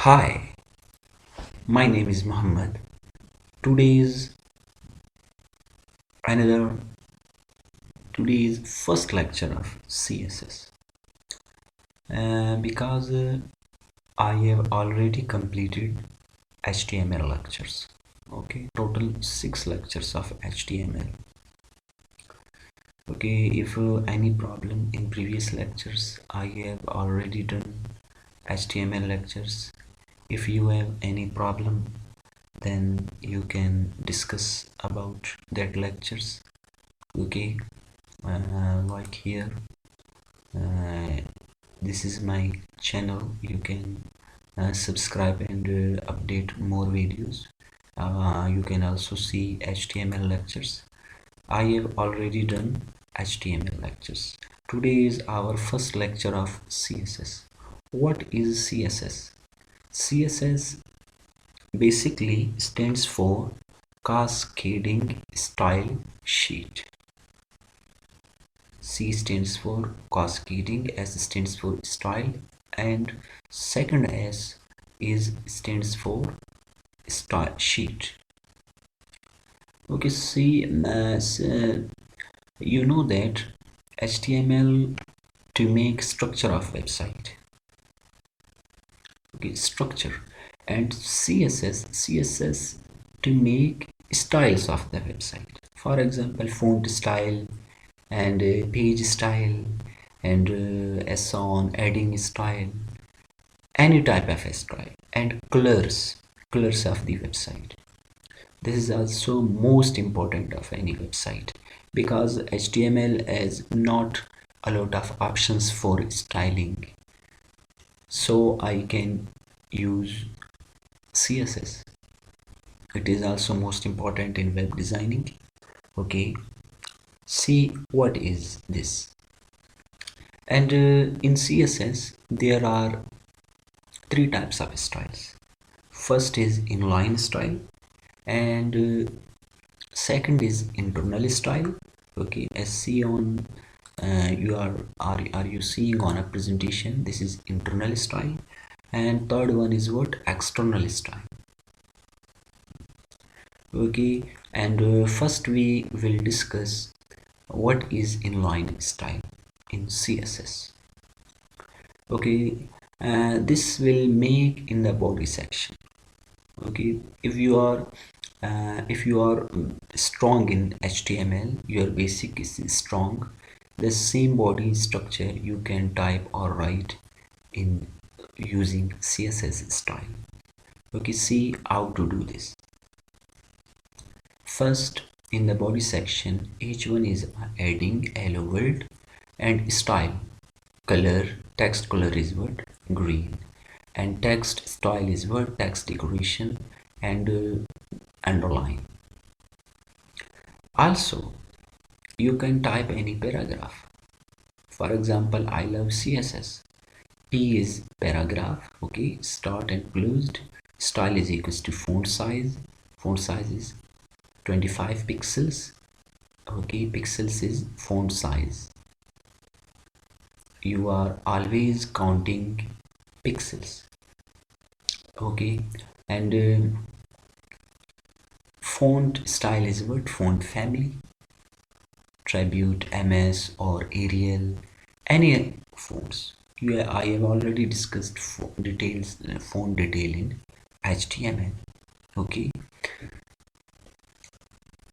Hi, my name is Muhammad. Today's another today's first lecture of CSS. Because I have already completed HTML lectures. Okay, total 6 lectures of HTML. Okay, if any problem in previous lectures, I have already done HTML lectures. If you have any problem, then you can discuss about that lectures. Okay, like here, this is my channel. You can subscribe and update more videos. You can also see HTML lectures. I have already done HTML lectures. Today is our first lecture of CSS. What is CSS? CSS basically stands for Cascading Style Sheet. C stands for cascading, S stands for style, and second S stands for style sheet. Okay, see, you know that HTML to make structure of website. Okay, structure, and CSS to make styles of the website. For example, font style and page style and so on, adding style, any type of style, and colors of the website. This is also most important of any website, because HTML has not a lot of options for styling, so I can use CSS. It is also most important in web designing. Okay, see what is this. And in CSS there are 3 types of styles. First is inline style, and second is internal style. Okay, as see on are you seeing on a presentation, this is internal style, and third one is what? External style. Okay, and first we will discuss what is inline style in CSS. Okay, this will make in the body section. Okay, if you are strong in HTML, your basic is strong, the same body structure you can type or write in using CSS style. Okay, see how to do this. First, in the body section, each one is adding hello world and style. Color, text color is what? Green. And text style is what? Text decoration and underline. Also, you can type any paragraph. For example, I love CSS. P is paragraph. Okay, start and closed. Style is equals to font size. Font size is 25 pixels. Okay, pixels is font size. You are always counting pixels. Okay, and font style is what? Font family, Tribute, MS or Arial, any fonts. I have already discussed font detail in HTML. Okay,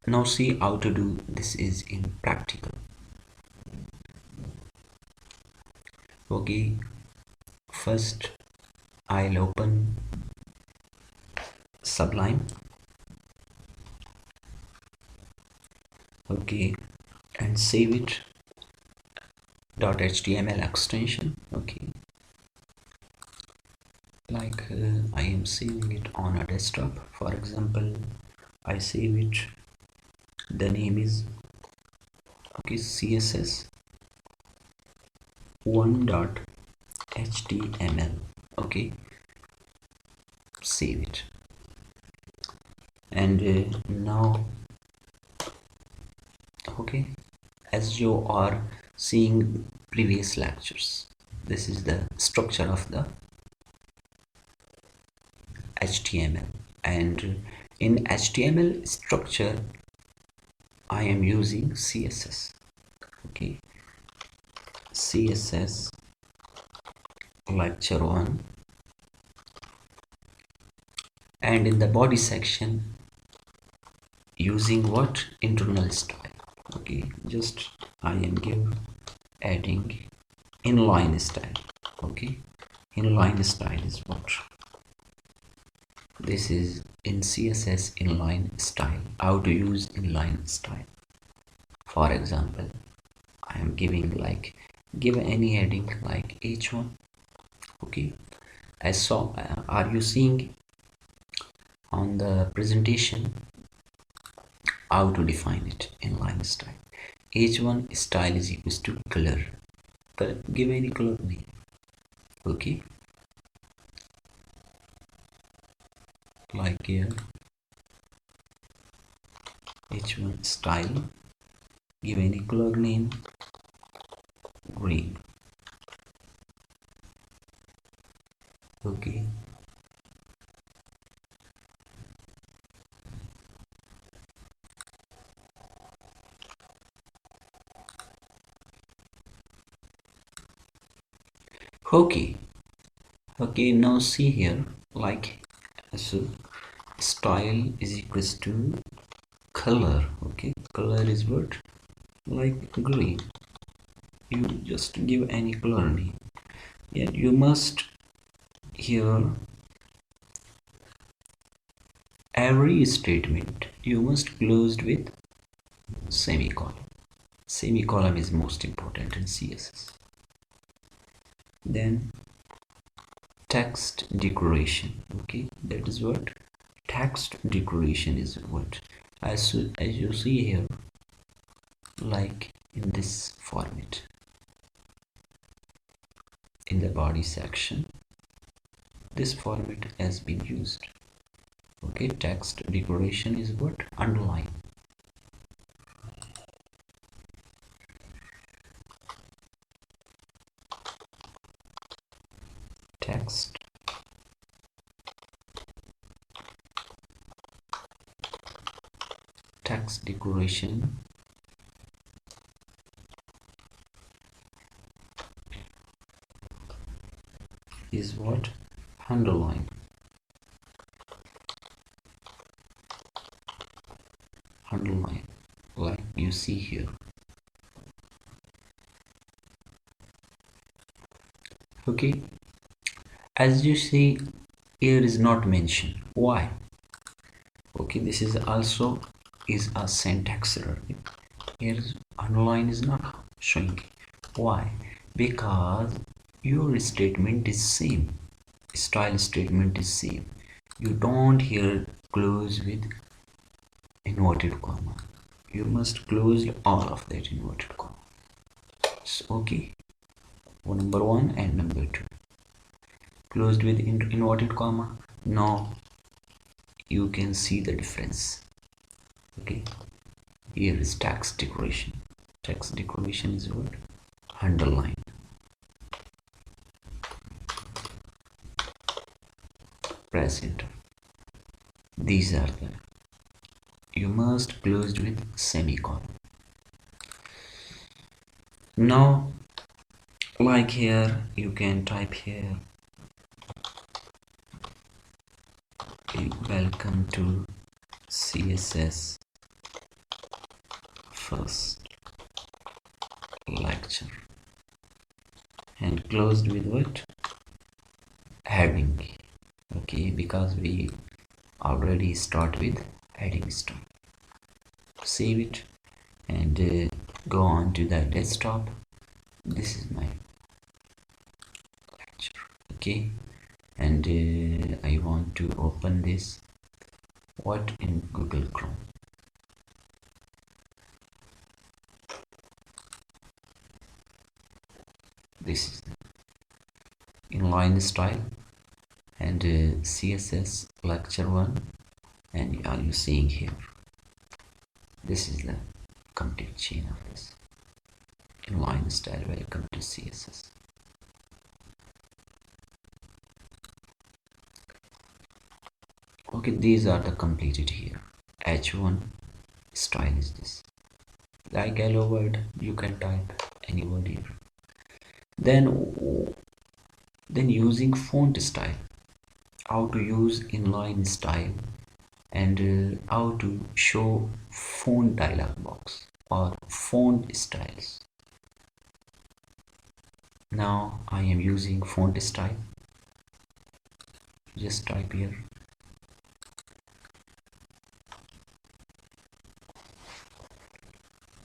now see how to do this is in practical. Okay, first I'll open Sublime. Okay, and save it .html extension. Okay, like I am saving it on a desktop. For example, I save it, the name is okay CSS 1.html. okay, save it, and now okay, as you are seeing previous lectures, this is the structure of the HTML, and in HTML structure I am using CSS. Okay, CSS lecture 1, and in the body section using what? Internal style. Okay, just I am adding inline style. Okay, inline style is what? This is in CSS inline style. How to use inline style? For example, I am giving give any heading like H1. Okay, I saw are you seeing on the presentation how to define it? Inline style. H1 style is equals to color. Give any color name. Okay, like here H1 style, give any color name, green. Okay, okay, okay, now see here, so style is equals to color. Okay, color is what? Like green. You just give any color name. Yeah, you must here every statement you must closed with semicolon. Semicolon is most important in CSS. Then text decoration. Okay, that is what text decoration is. What as you see here, like in this format, in the body section this format has been used. Okay, text decoration is what? Underline. Text decoration is what? Underline. Underline, like you see here. Okay, as you see here is not mentioned. Why? Okay, this is also is a syntax error. Here underline is not showing. Why? Because your statement is same, style statement is same. You don't here close with inverted comma. You must close all of that inverted comma. So, okay, number 1 and number 2 closed with inverted comma. Now you can see the difference. Okay, here is text decoration. Text decoration is what? Underline. Press enter. These are the, you must close with semicolon. Now like here you can type here, welcome to CSS first lecture, and closed with what? Heading. Okay, because we already start with heading style. Save it and go on to the desktop. This is my lecture. Okay, and I want to open this in Google Chrome. This is Inline Style and CSS lecture 1, and are you seeing here? This is the complete chain of this Inline Style. Welcome to CSS. Okay, these are the completed here. H1 style is this. Like hello world, you can type any word here. Then using font style, how to use inline style, and how to show font dialog box or font styles. Now I am using font style. Just type here.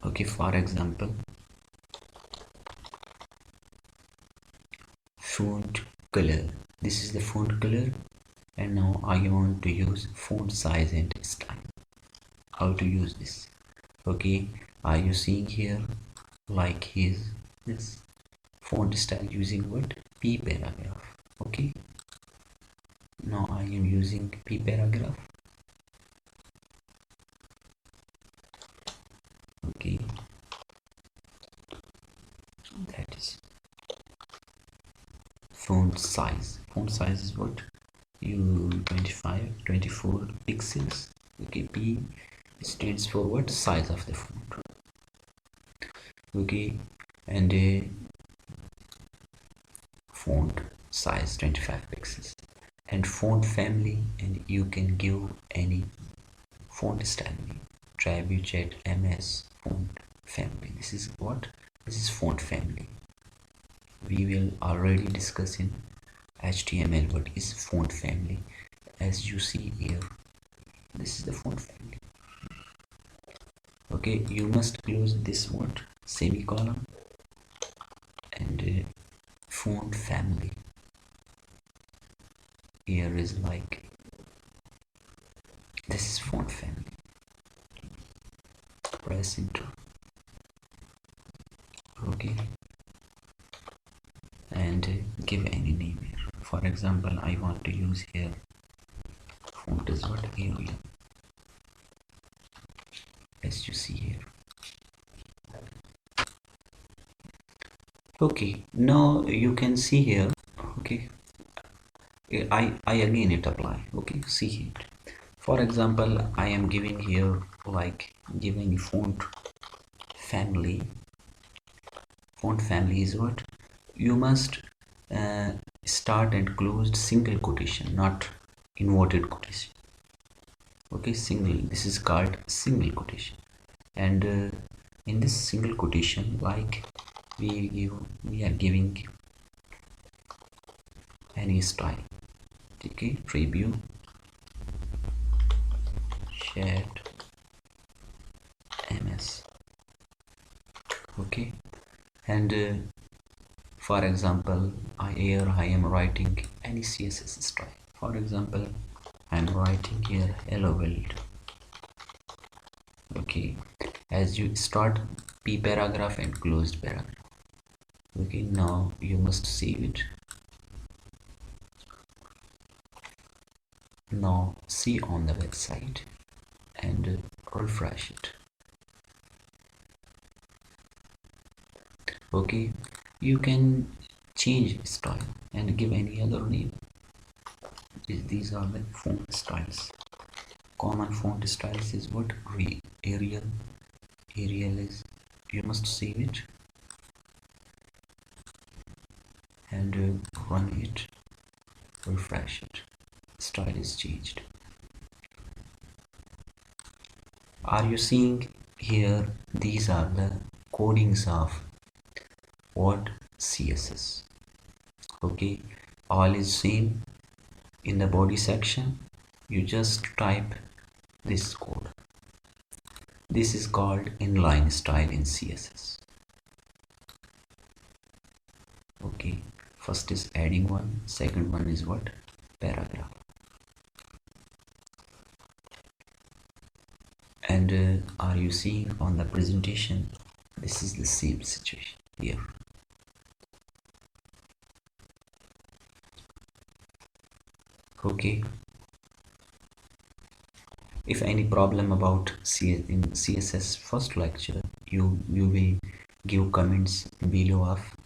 Okay, for example, font color. This is the font color, and now I want to use font size and style. How to use this? Okay, are you seeing here? Like his this font style using what? P paragraph. Okay, now I am using P paragraph. Okay, that is font size. Font size is what? You 24 pixels. Okay, P stands for what? Size of the font. Okay, and font size 25 pixels, and font family, and you can give any font style name. Tribuchat MS font family. This is what? This is font family. We will already discuss in HTML what is font family. As you see here, this is the font family. Okay, you must close this word semicolon, and font family here is like this is font family. Press enter. Okay, and give any name here. For example, I want to use here font is what? Arial, as you see here. Okay, now you can see here. Okay, I again it apply. Okay, see it. For example, I am giving here like giving font family. Font family is what? You must start and closed single quotation, not inverted quotation. Okay, single. This is called single quotation, and in this single quotation, like we are giving any style. Okay, preview, shared, ms. Okay, and for example, here I am writing any CSS style. For example, I am writing here hello world. Okay, as you start P paragraph and closed paragraph. Okay, now you must save it. Now see on the website and refresh it. Okay, you can change style and give any other name. These are the font styles. Common font styles is what? Arial. Arial is, you must save it and run it, refresh it. Style is changed. Are you seeing here? These are the codings of what? CSS. Okay, all is same. In the body section, you just type this code. This is called inline style in CSS. Okay, first is adding one, second one is what? Paragraph. And are you seeing on the presentation? This is the same situation here. Okay, if any problem about in CSS first lecture, you will give comments below of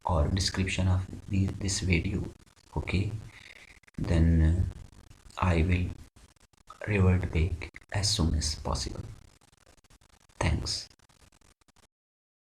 or description of this video. Okay, then I will revert back as soon as possible. Thanks.